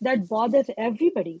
that bothers everybody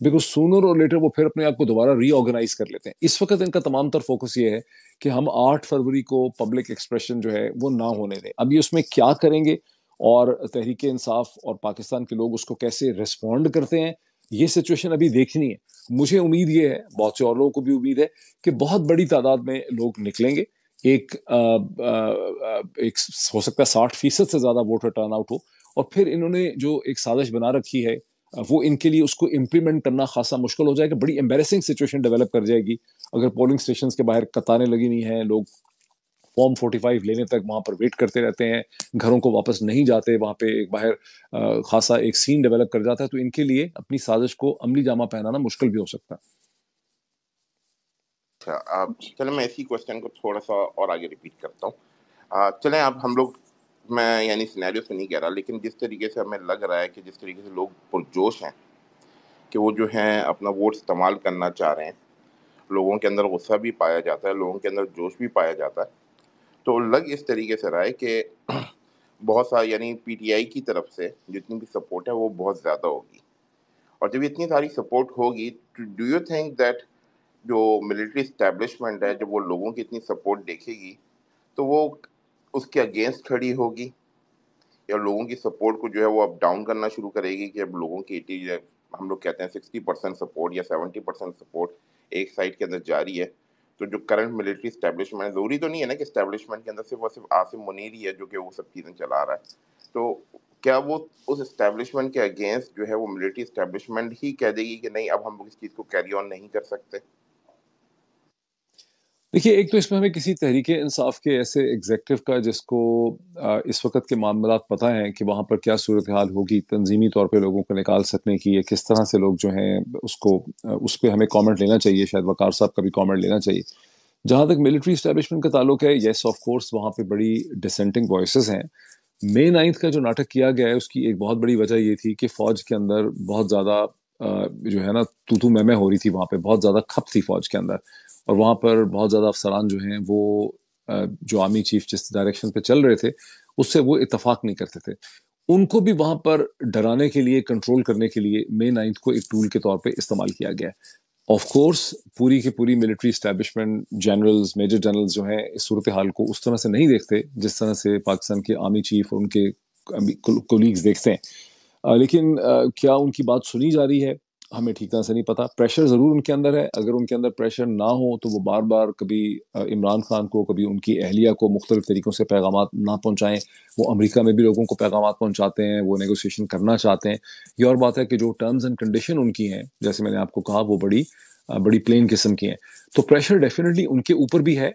because sooner اور letter وہ پھر اپنے آپ کو دوبارہ ری آرگنائز کر لیتے ہیں. اس وقت ان کا تمام تر فوکس یہ ہے کہ ہم 8 فروری کو پبلک ایکسپریشن جو ہے وہ نہ ہونے دیں. اب یہ اس میں کیا کریں گے اور تحریک انصاف اور پاکستان کے لوگ اس کو کیسے ریسپونڈ کرتے ہیں, یہ سچویشن ابھی دیکھنی ہے. مجھے امید یہ ہے, بہت سے اور لوگوں کو بھی امید ہے, کہ بہت بڑی تعداد میں لوگ نکلیں گے. ایک ہو سکتا ہے 60% سے زیادہ ووٹر ٹرن آؤٹ ہو, اور پھر انہوں نے جو ایک سازش بنا رکھی ہے وہ ان کے لیے اس کو امپلیمنٹ کرنا خاصا مشکل ہو جائے گا. بڑی ایمبیرسنگ سچویشن ڈیولپ کر جائے گی اگر پولنگ اسٹیشنز کے باہر قطاریں لگی ہوئی ہیں, لوگ فارم 45 لینے تک وہاں پر ویٹ کرتے رہتے ہیں, گھروں کو واپس نہیں جاتے, وہاں پہ ایک باہر خاصا ایک سین ڈیولپ کر جاتا ہے. تو ان کے لیے اپنی سازش کو عملی جامہ پہنانا مشکل بھی ہو سکتا ہے. اچھا, چلیں میں اسی کوشچن کو تھوڑا سا اور آگے ریپیٹ کرتا ہوں. چلیں اب ہم لوگ, میں یعنی سینیریو سے نہیں کہہ رہا, لیکن جس طریقے سے ہمیں لگ رہا ہے کہ جس طریقے سے لوگ پرجوش ہیں کہ وہ جو ہیں اپنا ووٹ استعمال کرنا چاہ رہے ہیں, لوگوں کے اندر غصہ بھی پایا جاتا ہے, لوگوں کے اندر جوش بھی پایا جاتا ہے, تو لگ اس طریقے سے رہا ہے کہ بہت سا یعنی پی ٹی آئی کی طرف سے جتنی بھی سپورٹ ہے وہ بہت زیادہ ہوگی. اور جب اتنی ساری سپورٹ ہوگی, ڈو یو تھنک دیٹ جو ملٹری اسٹیبلشمنٹ ہے جب وہ لوگوں کی اتنی سپورٹ دیکھے گی تو وہ اس کے اگینسٹ کھڑی ہوگی, یا لوگوں کی سپورٹ کو جو ہے وہ اب ڈاؤن کرنا شروع کرے گی کہ اب لوگوں کی ہم لوگ کہتے ہیں 60% سپورٹ یا 70% سپورٹ ایک سائڈ کے اندر جاری ہے. تو جو کرنٹ ملٹری اسٹیبلشمنٹ, ضروری تو نہیں ہے نا کہ اسٹیبلشمنٹ کے اندر صرف عاصم منیر ہی ہے جو کہ وہ سب چیزیں چلا رہا ہے, تو کیا وہ اس اسٹیبلشمنٹ کے اگینسٹ جو ہے وہ ملٹری اسٹیبلشمنٹ ہی کہہ دے گی کہ نہیں اب ہم لوگ اس چیز کو کیری آن نہیں کر سکتے؟ دیکھیے, ایک تو اس میں ہمیں کسی تحریک انصاف کے ایسے ایگزیکٹو کا جس کو اس وقت کے معاملات پتہ ہیں کہ وہاں پر کیا صورتحال ہوگی تنظیمی طور پہ لوگوں کو نکال سکنے کی, یا کس طرح سے لوگ جو ہیں اس پہ ہمیں کامنٹ لینا چاہیے, شاید وقار صاحب کا بھی کامنٹ لینا چاہیے. جہاں تک ملٹری اسٹیبلشمنٹ کا تعلق ہے, یس آف کورس وہاں پہ بڑی ڈسینٹنگ وائسز ہیں. مئی 9 کا جو ناٹک کیا گیا ہے اس کی ایک بہت بڑی وجہ یہ تھی کہ فوج کے اندر بہت زیادہ جو ہے نا تو میں ہو رہی تھی, وہاں پہ بہت زیادہ کھپ تھی فوج کے اندر, اور وہاں پر بہت زیادہ افسران جو ہیں وہ جو آرمی چیف جس ڈائریکشن پہ چل رہے تھے اس سے وہ اتفاق نہیں کرتے تھے. ان کو بھی وہاں پر ڈرانے کے لیے, کنٹرول کرنے کے لیے مئی 9 کو ایک ٹول کے طور پہ استعمال کیا گیا. آف کورس پوری کی پوری military establishment, generals, major generals جو ہیں اس صورتحال کو اس طرح سے نہیں دیکھتے جس طرح سے پاکستان کے آرمی چیف اور ان کے کولیگز دیکھتے ہیں. لیکن کیا ان کی بات سنی جا رہی ہے ہمیں ٹھیک طرح سے نہیں پتا. پریشر ضرور ان کے اندر ہے. اگر ان کے اندر پریشر نہ ہو تو وہ بار بار کبھی عمران خان کو, کبھی ان کی اہلیہ کو مختلف طریقوں سے پیغامات نہ پہنچائیں. وہ امریکہ میں بھی لوگوں کو پیغامات پہنچاتے ہیں, وہ نیگوسیشن کرنا چاہتے ہیں. یہ اور بات ہے کہ جو ٹرمز اینڈ کنڈیشن ان کی ہیں, جیسے میں نے آپ کو کہا, وہ بڑی پلین قسم کی ہیں. تو پریشر ڈیفینیٹلی ان کے اوپر بھی ہے.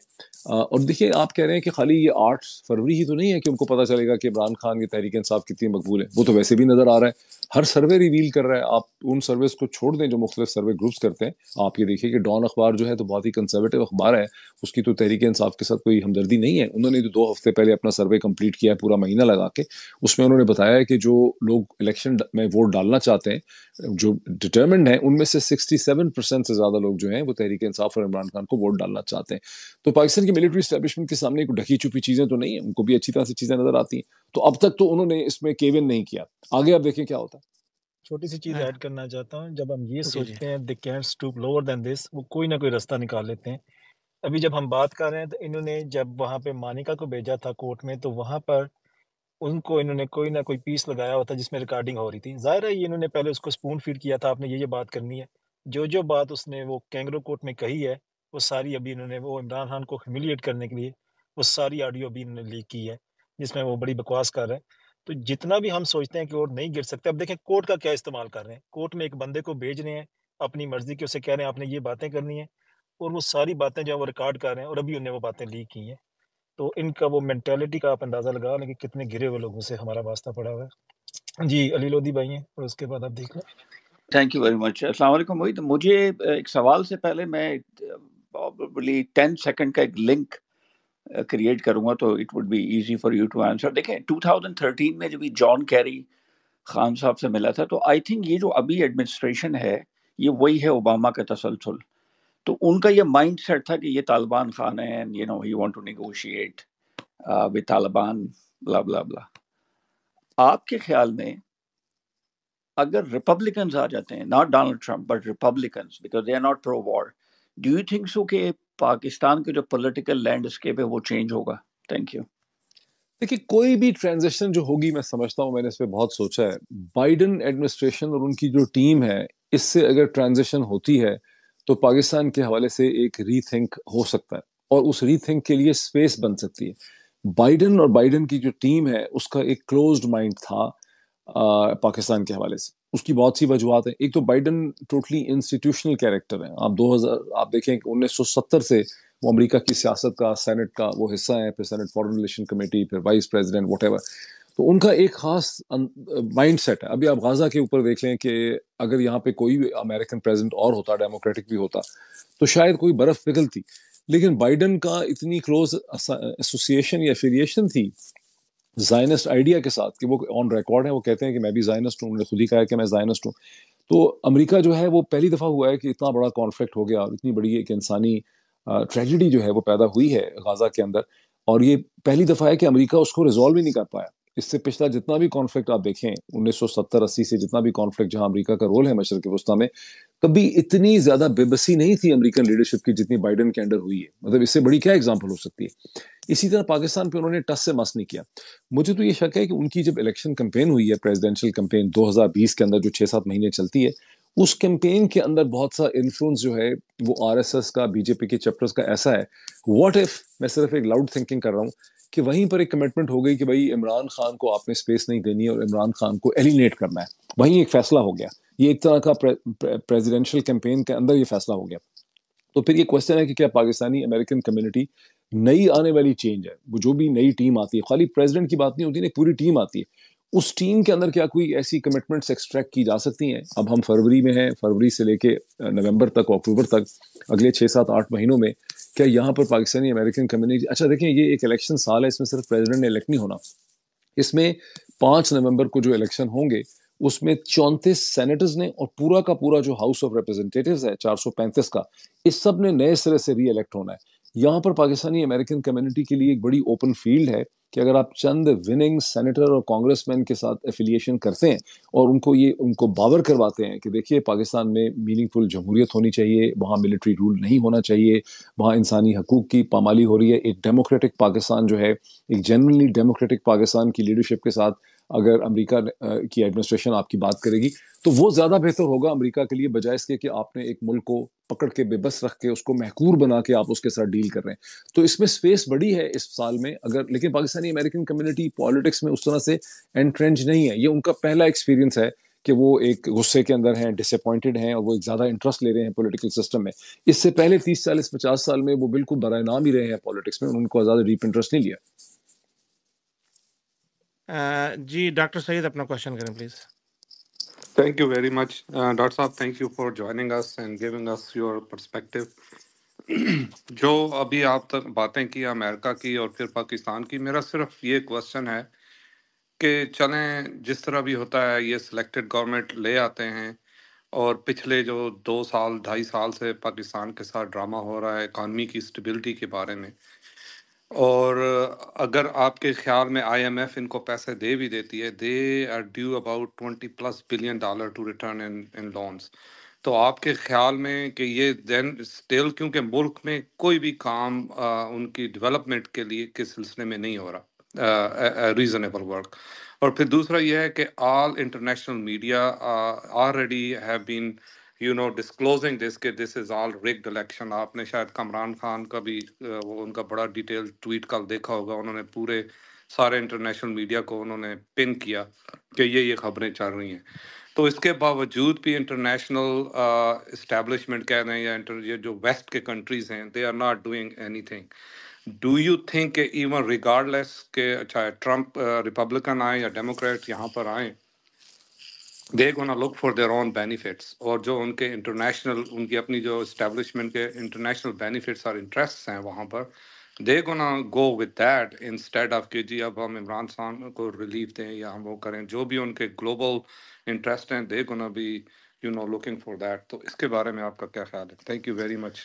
اور دیکھیے, آپ کہہ رہے ہیں کہ خالی یہ 8 فروری ہی تو نہیں ہے کہ ان کو پتہ چلے گا کہ عمران خان کی تحریک انصاف کتنی مقبول ہے. وہ تو ویسے بھی نظر آ رہا ہے, ہر سروے ریویل کر رہا ہے. آپ ان سرویز کو چھوڑ دیں جو مختلف سروے گروپس کرتے ہیں. آپ یہ دیکھیں کہ ڈان اخبار جو ہے تو بہت ہی کنزرویٹو اخبار ہے, اس کی تو تحریک انصاف کے ساتھ کوئی ہمدردی نہیں ہے. انہوں نے تو 2 ہفتے پہلے اپنا سروے کمپلیٹ کیا ہے, پورا مہینہ لگا کے. اس میں انہوں نے بتایا ہے کہ جو لوگ الیکشن میں ووٹ ڈالنا چاہتے ہیں, جو ڈٹرمنڈ ہیں, ان میں سے 67% سے زیادہ لوگ جو ہیں وہ تحریک انصاف اور عمران خان کو ووٹ ڈالنا چاہتے ہیں. تو پاکستان کی ملٹری اسٹیبلشمنٹ کے سامنے کوئی ڈھکی چھپی چیزیں تو نہیں ہیں, ان کو بھی اچھی طرح سے چیزیں نظر آتی ہیں. تو اب تک تو انہوں نے اس میں کیون نہیں کیا. آگے آپ دیکھیں کیا ہوتا ہے. چھوٹی سی چیز ایڈ کرنا چاہتا ہوں. جب ہم یہ جی سوچتے ہیں they can't stoop lower than this, وہ کوئی نہ کوئی راستہ نکال لیتے ہیں. ابھی جب ہم بات کر رہے ہیں تو انہوں نے جب وہاں پہ مانیکا کو بھیجا تھا کورٹ میں, تو وہاں پر ان کو انہوں نے کوئی نہ کوئی پیس لگایا ہوتا جس میں ریکارڈنگ ہو رہی تھی. ظاہر ہے یہ انہوں نے پہلے اس کو سپون فیڈ کیا تھا, آپ نے یہ بات کرنی ہے. جو بات اس نے وہ کینگرو کورٹ میں کہی ہے وہ ساری ابھی انہوں نے وہ عمران خان کو ہیوملیٹ کرنے کے لیے وہ ساری آڈیو ابھی انہوں نے لیک کی ہے جس میں وہ بڑی بکواس کر رہے ہیں. تو جتنا بھی ہم سوچتے ہیں کہ وہ نہیں گر سکتے, اب دیکھیں کورٹ کا کیا استعمال کر رہے ہیں. کورٹ میں ایک بندے کو بھیج رہے ہیں اپنی مرضی کے, اسے کہہ رہے ہیں آپ نے یہ باتیں کرنی ہیں, اور وہ ساری باتیں جو ہے وہ ریکارڈ کر رہے ہیں, اور ابھی انہیں وہ باتیں لیک کی ہیں. تو ان کا وہ مینٹیلٹی کا آپ اندازہ لگا لیں کہ کتنے گرے ہوئے لوگوں سے ہمارا واسطہ پڑا ہوا ہے. جی علی لودھی بھائی ہیں, اور اس کے بعد آپ دیکھ لیں. Thank you very much. السلام علیکم محیط. مجھے ایک سوال سے پہلے میں پرابیبلی 10 سیکنڈ کا ایک لنک کریٹ کروں گا تو it would be easy for you to answer. دیکھیں 2013 میں جب جان کیری خان صاحب سے ملا تھا, تو آئی تھنک یہ جو ابھی ایڈمنسٹریشن ہے یہ وہی ہے اوباما کا تسلسل. تو ان کا یہ مائنڈ سیٹ تھا کہ یہ طالبان خان ہیں, you know he want to negotiate with Taliban blah blah بلا. آپ کے خیال میں اگر ریپبلکنز آ جاتے ہیں, not Donald Trump but Republicans, because they are not pro war, do you think so کہ پاکستان کے جو پولیٹیکل لینڈسکیپ ہے وہ چینج ہوگا؟ Thank you. دیکھیے کوئی بھی ٹرانزیکشن جو ہوگی, میں سمجھتا ہوں, میں نے اس پہ بہت سوچا ہے, بائیڈن ایڈمنسٹریشن اور ان کی جو ٹیم ہے, اس سے اگر ٹرانزیکشن ہوتی ہے تو پاکستان کے حوالے سے ایک ری تھنک ہو سکتا ہے, اور اس ری تھنک کے لیے اسپیس بن سکتی ہے. بائیڈن اور بائیڈن کی جو ٹیم ہے اس کا ایک کلوزڈ مائنڈ تھا پاکستان کے حوالے سے. اس کی بہت سی وجوہات ہیں. ایک تو بائیڈن ٹوٹلی انسٹیٹیوشنل کیریکٹر ہیں. آپ دیکھیں کہ 1970 سے وہ امریکہ کی سیاست کا, سینٹ کا وہ حصہ ہیں, پھر سینٹ فارن ریلیشن کمیٹی, پھر وائس پریزیڈنٹ, واٹ ایور. تو ان کا ایک خاص مائنڈ سیٹ ہے. ابھی آپ غازہ کے اوپر دیکھ لیں کہ اگر یہاں پہ کوئی امریکن پریزیڈنٹ اور ہوتا, ڈیموکریٹک بھی ہوتا, تو شاید کوئی برف پگھلتی. لیکن بائیڈن کا اتنی کلوز ایسوسیشن یا افیلیشن تھی زائنسٹ آئیڈیا کے ساتھ کہ وہ آن ریکارڈ ہیں, وہ کہتے ہیں کہ میں بھی زائنسٹ ہوں, انہوں نے خود ہی کہا کہ میں زائنسٹ ہوں. تو امریکہ جو ہے وہ پہلی دفعہ ہوا ہے کہ اتنا بڑا کانفلکٹ ہو گیا, اور اتنی بڑی ایک انسانی ٹریجڈی جو ہے وہ پیدا ہوئی ہے غازہ کے اندر, اور یہ پہلی دفعہ ہے کہ امریکہ اس کو ریزالو ہی نہیں کر پایا. اس سے پچھلا جتنا بھی کانفلکٹ آپ دیکھیں 1970-80 سے جتنا بھی کانفلکٹ جہاں امریکہ کا رول ہے مشرق وسطیٰ میں, کبھی اتنی زیادہ بے بسی نہیں تھی امریکن لیڈرشپ کی جتنی بائیڈن کے انڈر ہوئی ہے. مطلب اس سے بڑی کیا ایگزامپل ہو سکتی ہے. اسی طرح پاکستان پہ انہوں نے ٹس سے مس نہیں کیا. مجھے تو یہ شک ہے کہ ان کی جب الیکشن کمپین ہوئی ہے, پریزیڈینشیل کمپین 2020 کے اندر جو 6-7 مہینے چلتی ہے, اس کمپین کے اندر بہت سا انفلوئنس جو ہے وہ آر ایس ایس کا, بی جے پی کے چیپٹرز کا ایسا ہے. واٹ ایف, میں صرف ایک لاؤڈ تھنکنگ کر رہا ہوں, کہ وہیں پر ایک کمٹمنٹ ہو گئی کہ بھائی عمران خان کو آپ نے اسپیس نہیں دینی اور عمران خان کو ایلینیٹ کرنا ہے. وہیں ایک فیصلہ ہو گیا. یہ ایک طرح کا پریزیڈینشیل کمپین کے اندر یہ فیصلہ ہو گیا. تو پھر یہ کوشچن ہے کہ کیا پاکستانی امریکن کمیونٹی نئی آنے والی چینج ہے, وہ جو بھی نئی ٹیم آتی ہے, خالی پریزیڈنٹ کی بات نہیں ہوتی, نہیں پوری ٹیم آتی ہے, اس ٹیم کے اندر کیا کوئی ایسی کمٹمنٹس ایکسٹریکٹ کی جا سکتی ہیں؟ اب ہم فروری میں ہیں, فروری سے لے کے نومبر تک, اکتوبر تک, اگلے 6-7-8 مہینوں میں کیا یہاں پر پاکستانی امریکن کمیونٹی, اچھا دیکھیں یہ ایک الیکشن سال ہے, اس میں صرف پریزیڈنٹ نے الیکٹ نہیں ہونا. اس میں 5 نومبر کو جو الیکشن ہوں گے اس میں 34 سینیٹرز نے, اور پورا کا پورا جو ہاؤس آف ریپرزینٹیٹیوز ہے 435 کا, اس سب نے نئے سرے سے ری الیکٹ ہونا ہے. یہاں پر پاکستانی امریکن کمیونٹی کے لیے ایک بڑی اوپن فیلڈ ہے کہ اگر آپ چند وننگ سینیٹر اور کانگریس مین کے ساتھ ایفیلیشن کرتے ہیں اور ان کو باور کرواتے ہیں کہ دیکھیے پاکستان میں میننگ فل جمہوریت ہونی چاہیے, وہاں ملٹری رول نہیں ہونا چاہیے, وہاں انسانی حقوق کی پامالی ہو رہی ہے, ایک ڈیموکریٹک پاکستان جو ہے, ایک جنرلی ڈیموکریٹک پاکستان کی لیڈرشپ کے ساتھ اگر امریکہ کی ایڈمنسٹریشن آپ کی بات کرے گی تو وہ زیادہ بہتر ہوگا امریکہ کے لیے, بجائے اس کے کہ آپ نے ایک ملک کو پکڑ کے بے بس رکھ کے اس کو محکور بنا کے آپ اس کے ساتھ ڈیل کر رہے ہیں. تو اس میں سپیس بڑی ہے اس سال میں اگر, لیکن پاکستانی امریکن کمیونٹی پالیٹکس میں اس طرح سے انٹرینچ نہیں ہے. یہ ان کا پہلا ایکسپیرینس ہے کہ وہ ایک غصے کے اندر ہیں, ڈس اپوائنٹڈ ہیں, اور وہ ایک زیادہ انٹرسٹ لے رہے ہیں پولیٹیکل سسٹم میں. اس سے پہلے 30-40-50 سال میں وہ بالکل برائے نام ہی رہے ہیں پالیٹکس میں, ان کو زیادہ ڈیپ انٹرسٹ نہیں لیا. جی ڈاکٹر سعید اپنا کوشچن کریں please. Thank you very much. Dr. Saab, thank you for joining us and giving us your perspective. جو ابھی آپ تک باتیں کی امریکہ کی اور پھر پاکستان کی, میرا صرف یہ کوشچن ہے کہ چلیں جس طرح بھی ہوتا ہے یہ سلیکٹڈ گورنمنٹ لے آتے ہیں, اور پچھلے جو 2-2.5 سال سے پاکستان کے ساتھ ڈرامہ ہو رہا ہے اکانومی کی اسٹیبلٹی کے بارے میں, اور اگر آپ کے خیال میں آئی ایم ایف ان کو پیسے دے بھی دیتی ہے, they are due about $20+ billion to return in loans, تو آپ کے خیال میں کہ یہ دین اسٹل, کیونکہ ملک میں کوئی بھی کام ان کی ڈیولپمنٹ کے لیے کے سلسلے میں نہیں ہو رہا ریزنیبل ورک. اور پھر دوسرا یہ ہے کہ all international media already have been disclosing this کہ this is all rigged election. آپ نے شاید کمران خان کا بھی وہ ان کا بڑا ڈیٹیل ٹویٹ کل دیکھا ہوگا, انہوں نے پورے سارے انٹرنیشنل میڈیا کو انہوں نے پن کیا کہ یہ خبریں چل رہی ہیں. تو اس کے باوجود بھی انٹرنیشنل اسٹیبلشمنٹ کہہ رہے ہیں, یا یہ جو ویسٹ کے کنٹریز ہیں, they are not doing anything. Do you think کہ ایون ریگارڈ لیس کہ چاہے ٹرمپ ریپبلکن آئیں یا ڈیموکریٹ یہاں پر آئیں, they gonna look for their own benefits, اور جو ان کے انٹرنیشنل ان کی اپنی جو اسٹیبلشمنٹ کے انٹرنیشنل بینیفٹس اور انٹرسٹس ہیں وہاں پر, they gonna go with that instead of کہ جی اب ہم عمران خان کو ریلیف دیں یا ہم وہ کریں, جو بھی ان کے گلوبل انٹرسٹ ہیں they gonna be looking for that. تو اس کے بارے میں آپ کا کیا خیال ہے؟ Thank you very much.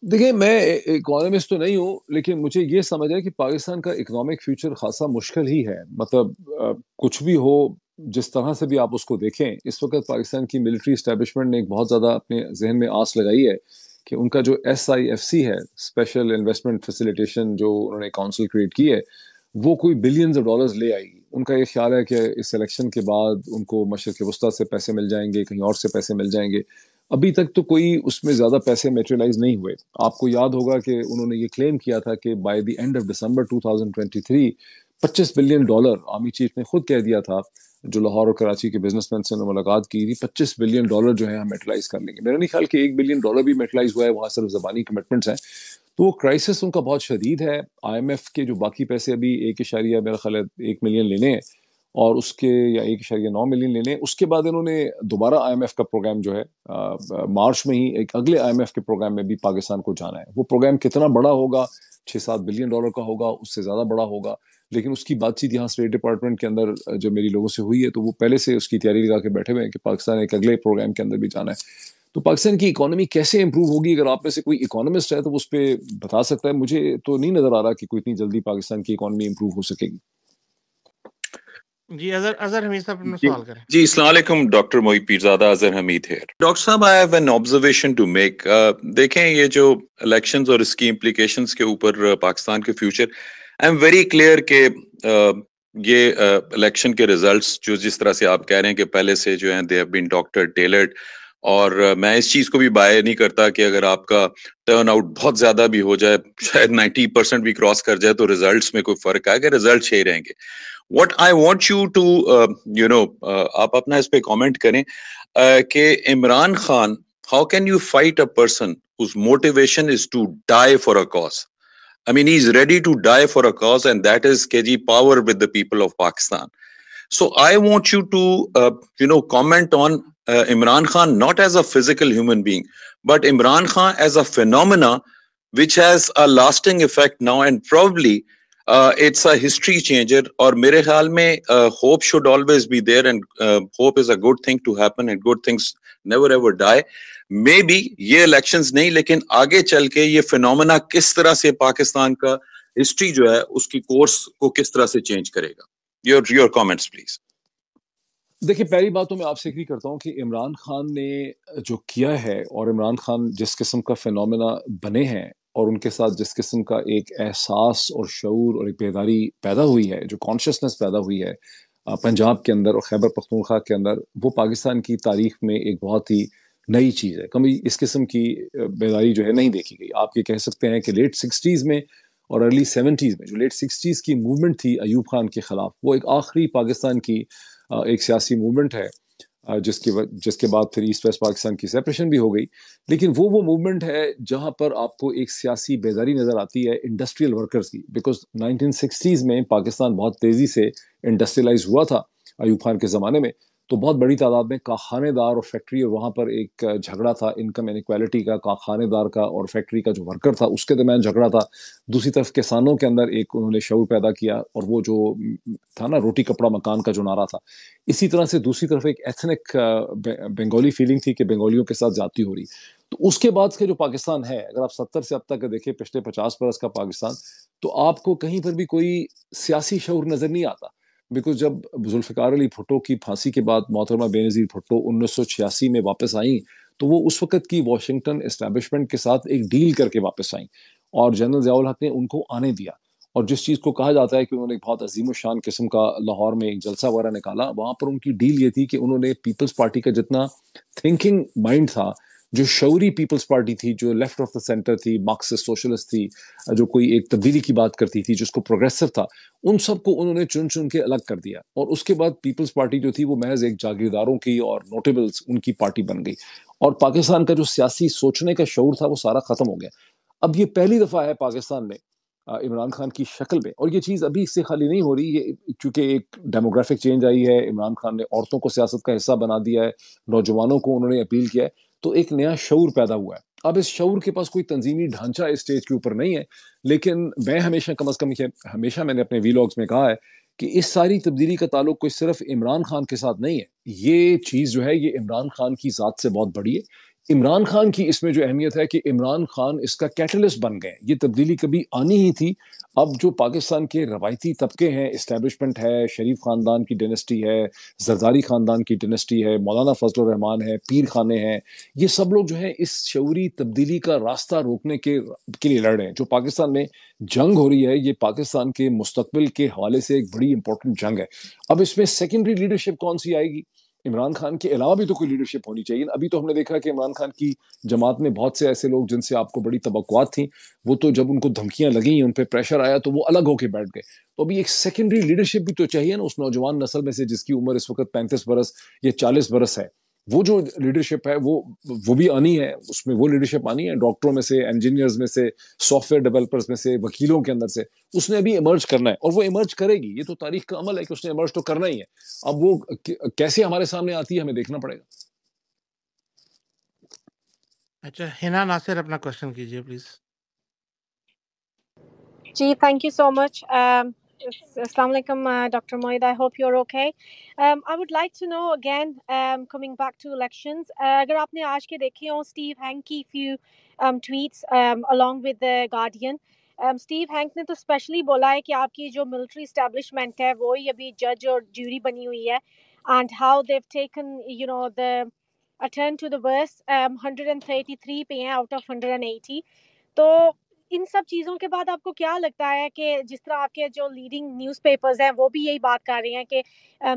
دیکھیں میں اکانومسٹ تو نہیں ہوں, لیکن مجھے یہ سمجھ ہے کہ پاکستان کا اکنامک فیوچر خاصا مشکل ہی ہے. مطلب کچھ بھی ہو, جس طرح سے بھی آپ اس کو دیکھیں، اس وقت پاکستان کی ملٹری اسٹیبلشمنٹ نے ایک بہت زیادہ اپنے ذہن میں آس لگائی ہے کہ ان کا جو SIFC ہے، اسپیشل انویسٹمنٹ فیسیلیٹیشن، جو انہوں نے کاؤنسل کریٹ کی ہے، وہ کوئی بلینز آف ڈالرز لے آئے گی. ان کا یہ خیال ہے کہ اس الیکشن کے بعد ان کو مشرق وسطیٰ سے پیسے مل جائیں گے، کہیں اور سے پیسے مل جائیں گے. ابھی تک تو کوئی اس میں زیادہ پیسے میٹریلائز نہیں ہوئے. آپ کو یاد ہوگا کہ انہوں نے یہ کلیم کیا تھا کہ by the end of December 2023 $25 billion, army chief نے خود کہہ دیا تھا، جو لاہور اور کراچی کے بزنس مین سے ملاقات کی تھی، $25 بلین جو ہے ہم میٹرلائز کر لیں گے. میرا نہیں خیال کہ $1 بلین بھی میٹرلائز ہوا ہے، وہاں صرف زبانی کمٹمنٹس ہیں. تو وہ کرائسس ان کا بہت شدید ہے. IMF کے جو باقی پیسے ابھی 1 میرا خیال ہے 1 ملین لینے ہیں، اور اس کے یا 1.9 ملین لینے ہیں. اس کے بعد انہوں نے دوبارہ IMF کا پروگرام جو ہے مارچ میں ہی ایک اگلے IMF کے پروگرام میں بھی پاکستان کو جانا ہے. وہ پروگرام کتنا بڑا ہوگا، $6-7 بلین کا ہوگا، اس سے زیادہ بڑا ہوگا. لیکن اس کی بات چیت یہاں اسٹیٹ ڈپارٹمنٹ کے اندر جو میری لوگوں سے ہوئی ہے، تو وہ پہلے سے اس کی تیاری لگا کے بیٹھے ہوئے ہیں کہ پاکستان ایک اگلے پروگرام کے اندر بھی جانا ہے. تو پاکستان کی اکانومی کیسے امپروو ہوگی، اگر آپ میں سے کوئی اکانومسٹ ہے تو وہ اس پہ بتا سکتا ہے. مجھے تو نہیں نظر آ رہا کہ کوئی اتنی جلدی پاکستان کی اکانومی امپروو ہو سکے گی. جی اظہر حمید صاحب اپنا جی سوال کریں. جی السلام علیکم، ڈاکٹر محیط پیرزادہ، اظہر حمید ہے. ڈاکٹر صاحب، I have an observation to make. دیکھیں، یہ جو الیکشنز اور اس کی امپلیکیشنز کے اوپر پاکستان کے future, I am very clear کہ یہ الیکشن کے ریزلٹس جو جس طرح سے آپ کہہ رہے ہیں کہ پہلے سے جو ہیں they have been doctor tailored, اور میں اس چیز کو بھی بائے نہیں کرتا کہ اگر آپ کا ٹرن آؤٹ بہت زیادہ بھی ہو جائے، شاید 90% بھی کراس کر جائے، تو ریزلٹس میں کوئی فرق آئے گا، ریزلٹس یہی رہیں گے. What I want you to آپ اپنا اس پہ کامنٹ کریں کہ Imran Khan, how can you fight a person whose motivation is to die for a cause? I mean, he's ready to die for a cause, and that is KG power with the people of Pakistan. So I want you to comment on Imran Khan not as a physical human being, but Imran Khan as a phenomena which has a lasting effect now, and probably it's a history changer. اور میرے خیال میں hope should always be there, and hope is a good thing to happen, and good things never ever die. Maybe یہ elections نہیں، لیکن آگے چل کے یہ phenomena کس طرح سے پاکستان کا ہسٹری جو ہے اس کی کورس کو کس طرح سے چینج کرے گا. your comments please. دیکھیں، پہلی بات تو میں آپ سے ایگری کرتا ہوں کہ عمران خان نے جو کیا ہے، اور عمران خان جس قسم کا فینومینا بنے ہیں، اور ان کے ساتھ جس قسم کا ایک احساس اور شعور اور ایک بیداری پیدا ہوئی ہے، جو کانشیسنس پیدا ہوئی ہے پنجاب کے اندر اور خیبر پختونخوا کے اندر، وہ پاکستان کی تاریخ میں ایک بہت ہی نئی چیز ہے. کبھی اس قسم کی بیداری جو ہے نہیں دیکھی گئی. آپ یہ کہہ سکتے ہیں کہ لیٹ 60s میں اور ارلی 70s میں جو لیٹ 60s کی موومنٹ تھی ایوب خان کے خلاف، وہ ایک آخری پاکستان کی ایک سیاسی موومنٹ ہے، جس کے بعد پھر ایسٹ ویسٹ پاکستان کی سیپریشن بھی ہو گئی. لیکن وہ موومنٹ ہے جہاں پر آپ کو ایک سیاسی بیداری نظر آتی ہے انڈسٹریل ورکرز کی، بیکاز 1960s میں پاکستان بہت تیزی سے انڈسٹریلائز ہوا تھا ایوب خان کے زمانے میں. تو بہت بڑی تعداد میں کارخانے دار اور فیکٹری، اور وہاں پر ایک جھگڑا تھا انکم انیکویلٹی کا، کارخانے دار کا اور فیکٹری کا جو ورکر تھا اس کے درمیان جھگڑا تھا. دوسری طرف کسانوں کے اندر ایک انہوں نے شعور پیدا کیا، اور وہ جو تھا نا روٹی کپڑا مکان کا جو نعرہ تھا. اسی طرح سے دوسری طرف ایک ایتھنک بنگالی فیلنگ تھی کہ بنگالیوں کے ساتھ زیادتی ہو رہی. تو اس کے بعد کا جو پاکستان ہے، اگر آپ 70 سے اب تک دیکھیں، پچھلے 50 برس کا پاکستان، تو آپ کو کہیں پر بھی کوئی سیاسی شعور نظر نہیں آتا. بیکاز جب ذوالفقار علی بھٹو کی پھانسی کے بعد محترمہ بے نظیر بھٹو 1986 میں واپس آئیں، تو وہ اس وقت کی واشنگٹن اسٹیبلشمنٹ کے ساتھ ایک ڈیل کر کے واپس آئیں، اور جنرل ضیاء الحق نے ان کو آنے دیا. اور جس چیز کو کہا جاتا ہے کہ انہوں نے ایک بہت عظیم الشان قسم کا لاہور میں ایک جلسہ وغیرہ نکالا، وہاں پر ان کی ڈیل یہ تھی کہ انہوں نے پیپلز پارٹی کا جتنا تھنکنگ مائنڈ تھا، جو شعوری پیپلز پارٹی تھی، جو لیفٹ آف دا سینٹر تھی، مارکسسٹ سوشلسٹ تھی، جو کوئی ایک تبدیلی کی بات کرتی تھی، جس کو پروگریسو تھا، ان سب کو انہوں نے چن چن کے الگ کر دیا. اور اس کے بعد پیپلز پارٹی جو تھی وہ محض ایک جاگیرداروں کی اور نوٹیبلز ان کی پارٹی بن گئی، اور پاکستان کا جو سیاسی سوچنے کا شعور تھا وہ سارا ختم ہو گیا. اب یہ پہلی دفعہ ہے پاکستان میں عمران خان کی شکل میں، اور یہ چیز ابھی اس سے خالی نہیں ہو رہی. یہ چونکہ ایک ڈیموگرافک چینج آئی ہے، عمران خان نے عورتوں کو سیاست کا حصہ بنا دیا ہے، نوجوانوں کو انہوں نے اپیل کیا ہے، تو ایک نیا شعور پیدا ہوا ہے. اب اس شعور کے پاس کوئی تنظیمی ڈھانچہ اس اسٹیج کے اوپر نہیں ہے، لیکن میں ہمیشہ کم از کم ہمیشہ میں نے اپنے ویلاگز میں کہا ہے کہ اس ساری تبدیلی کا تعلق کوئی صرف عمران خان کے ساتھ نہیں ہے. یہ چیز جو ہے یہ عمران خان کی ذات سے بہت بڑی ہے. عمران خان کی اس میں جو اہمیت ہے کہ عمران خان اس کا کیٹلسٹ بن گئے. یہ تبدیلی کبھی آنی ہی تھی. اب جو پاکستان کے روایتی طبقے ہیں، اسٹیبلشمنٹ ہے، شریف خاندان کی ڈینسٹی ہے، زرداری خاندان کی ڈینسٹی ہے، مولانا فضل الرحمان ہے، پیر خانے ہیں، یہ سب لوگ جو ہیں اس شعوری تبدیلی کا راستہ روکنے کے لیے لڑ رہے ہیں. جو پاکستان میں جنگ ہو رہی ہے، یہ پاکستان کے مستقبل کے حوالے سے ایک بڑی امپورٹنٹ جنگ ہے. اب اس میں سیکنڈری لیڈرشپ کون سی آئے گی؟ عمران خان کے علاوہ بھی تو کوئی لیڈرشپ ہونی چاہیے. ابھی تو ہم نے دیکھا کہ عمران خان کی جماعت میں بہت سے ایسے لوگ جن سے آپ کو بڑی توقعات تھیں، وہ تو جب ان کو دھمکیاں لگیں، ان پہ پریشر آیا تو وہ الگ ہو کے بیٹھ گئے. تو ابھی ایک سیکنڈری لیڈرشپ بھی تو چاہیے نا اس نوجوان نسل میں سے جس کی عمر اس وقت 35 برس یا 40 برس ہے. وہ جو لیڈرشپ ہے وہ بھی آنی ہے. اس میں وہ لیڈرشپ آنی ہے ڈاکٹروں میں سے، انجینئرز میں سے، سافٹ ویئر ڈیولپرز میں سے، وکیلوں کے اندر سے. اس نے ابھی ایمرج کرنا ہے اور وہ ایمرج کرے گی. یہ تو تاریخ کا عمل ہے کہ اس نے ایمرج تو کرنا ہی ہے. اب وہ کیسے ہمارے سامنے آتی ہے ہمیں دیکھنا پڑے گا. اچھا، ہنا ناصر اپنا کوشچن کیجیے پلیز. جی تھینک یو سو مچ. السلام علیکم doctor Moid. I hope you are okay. I would like to know again coming back to elections. اگر آپ نے آج کے دیکھے ہوں اسٹیو ہینک کی few tweets along with the Guardian. Steve Hanke نے تو اسپیشلی بولا ہے کہ آپ کی جو ملٹری اسٹیبلشمنٹ ہے وہی ابھی جج اور جیوری بنی ہوئی ہے and how Dev taken the a turn to the worst. 133 پہ ہیں آؤٹ آف 180. تو ان سب چیزوں کے بعد آپ کو کیا لگتا ہے کہ جس طرح آپ کے جو لیڈنگ نیوز پیپرز ہیں وہ بھی یہی بات کر رہے ہیں کہ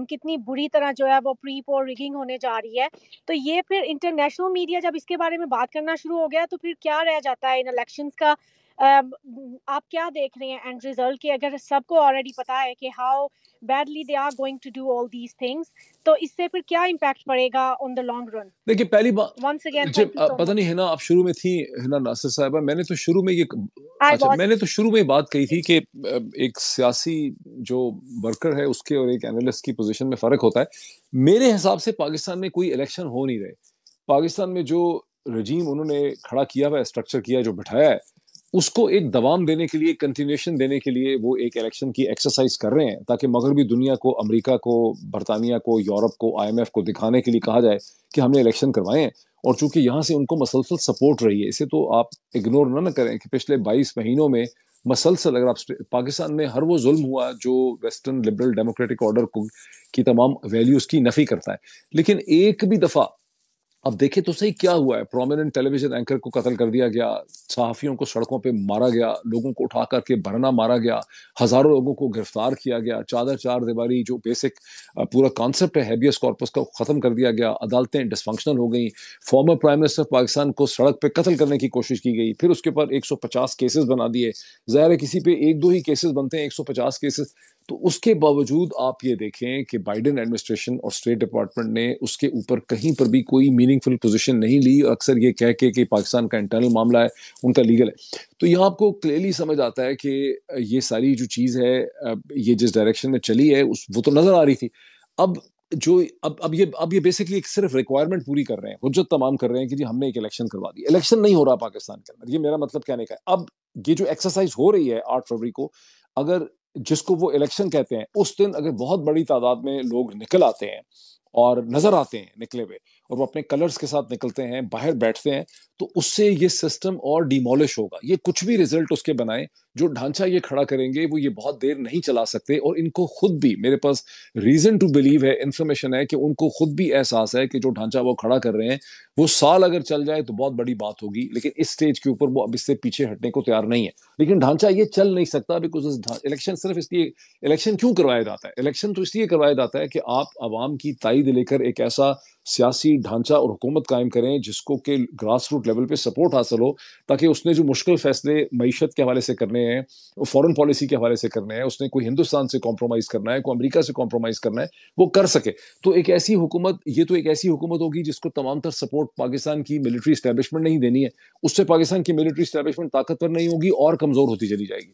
کتنی بری طرح جو ہے وہ پری پول ریگنگ ہونے جا رہی ہے، تو یہ پھر انٹرنیشنل میڈیا جب اس کے بارے میں بات کرنا شروع ہو گیا تو پھر کیا رہ جاتا ہے ان الیکشنز کا؟ آپ کیا دیکھ رہے ہیں اینڈ ریزلٹ کے؟ اگر سب کو آلریڈی پتا ہے کہ how badly they are going to do all these things, تو اس سے پھر کیا امپیکٹ پڑے گا آن دا لانگ رن؟ دیکھیے پہلی بات ونس اگین جب تھینک یو سو پتہ نہیں مچ. ہے نا آپ شروع میں تھی ہنا ناصر صاحبہ، میں نے تو شروع میں I was. میں نے تو شروع میں بات کہی تھی کہ ایک سیاسی جو ورکر ہے اس کے اور ایک اینالسٹ کی پوزیشن میں فرق ہوتا ہے. میرے حساب سے پاکستان میں کوئی الیکشن ہو نہیں رہے. پاکستان میں جو رجیم انہوں نے کھڑا کیا ہوا ہے، اسٹرکچر کیا ہے، جو بٹھایا ہے، اس کو ایک دوام دینے کے لیے، کنٹینیوشن دینے کے لیے وہ ایک الیکشن کی ایکسرسائز کر رہے ہیں تاکہ مغربی دنیا کو، امریکہ کو، برطانیہ کو، یورپ کو، IMF کو دکھانے کے لیے کہا جائے کہ ہم نے الیکشن کروائے ہیں. اور چونکہ یہاں سے ان کو مسلسل سپورٹ رہی ہے، اسے تو آپ اگنور نہ کریں کہ پچھلے 22 مہینوں میں مسلسل اگر آپ پاکستان میں ہر وہ ظلم ہوا جو ویسٹرن لبرل ڈیموکریٹک آرڈر کی تمام ویلیوز کی نفی کرتا ہے، لیکن ایک بھی دفعہ اب دیکھیں تو صحیح کیا ہوا ہے. پرومیننٹ ٹیلی ویژن اینکر کو قتل کر دیا گیا، صحافیوں کو سڑکوں پہ مارا گیا، لوگوں کو اٹھا کر کے بھرنا مارا گیا، ہزاروں لوگوں کو گرفتار کیا گیا، چادر چار دیواری جو بیسک پورا کانسیپٹ ہے ہیبیس کارپس کا ختم کر دیا گیا، عدالتیں ڈسفنکشنل ہو گئیں، فارمر پرائم منسٹر پاکستان کو سڑک پہ قتل کرنے کی کوشش کی گئی، پھر اس کے اوپر 150 کیسز بنا دیے. ظاہر ہے کسی پہ ایک دو ہی کیسز بنتے ہیں، 150 کیسز. تو اس کے باوجود آپ یہ دیکھیں کہ بائیڈن ایڈمنسٹریشن اور اسٹیٹ ڈپارٹمنٹ نے اس کے اوپر کہیں پر بھی کوئی میننگ فل پوزیشن نہیں لی. اکثر یہ کہہ کے کہ پاکستان کا انٹرنل معاملہ ہے، ان کا لیگل ہے. تو یہاں آپ کو کلیئرلی سمجھ آتا ہے کہ یہ ساری جو چیز ہے، یہ جس ڈائریکشن میں چلی ہے وہ تو نظر آ رہی تھی. اب یہ بیسکلی صرف ریکوائرمنٹ پوری کر رہے ہیں، حجت تمام کر رہے ہیں کہ جی ہم نے ایک الیکشن کروا دی. الیکشن نہیں ہو رہا پاکستان کے اندر، یہ میرا مطلب کہنے کا ہے. اب یہ جو ایکسرسائز ہو رہی ہے 8 فروری کو، اگر جس کو وہ الیکشن کہتے ہیں، اس دن اگر بہت بڑی تعداد میں لوگ نکل آتے ہیں اور نظر آتے ہیں نکلے ہوئے، اور وہ اپنے کلرز کے ساتھ نکلتے ہیں، باہر بیٹھتے ہیں، تو اس سے یہ سسٹم اور ڈیمولش ہوگا. یہ کچھ بھی ریزلٹ اس کے بنائیں، جو ڈھانچہ یہ کھڑا کریں گے وہ یہ بہت دیر نہیں چلا سکتے. اور ان کو خود بھی، میرے پاس ریزن ٹو بلیو ہے، انفارمیشن ہے کہ ان کو خود بھی احساس ہے کہ جو ڈھانچہ وہ کھڑا کر رہے ہیں وہ سال اگر چل جائے تو بہت بڑی بات ہوگی، لیکن اس سٹیج کے اوپر وہ اب اس سے پیچھے ہٹنے کو تیار نہیں ہے. لیکن ڈھانچہ یہ چل نہیں سکتا بیکاز الیکشن صرف اس لیے الیکشن کیوں کروایا جاتا ہے؟ الیکشن تو اس لیے کروایا جاتا ہے کہ آپ عوام کی تائید لے کر ایک ایسا سیاسی ڈھانچہ اور حکومت قائم کریں جس کو کہ گراس روٹ لیول پہ سپورٹ حاصل ہو، تاکہ اس نے جو مشکل فیصلے معیشت کے حوالے سے کرنے ہیں، فورن پالیسی کے حوالے سے کرنے ہیں، اس نے کوئی ہندوستان سے کمپرومائز کرنا ہے، کوئی امریکہ سے کمپرومائز کرنا ہے، وہ کر سکے. تو ایک ایسی حکومت، یہ تو ایک ایسی حکومت ہوگی جس کو تمام تر سپورٹ پاکستان کی ملٹری اسٹیبلشمنٹ نہیں دینی ہے. اس سے پاکستان کی ملٹری اسٹیبلشمنٹ طاقتور نہیں ہوگی اور کمزور ہوتی چلی جائے گی.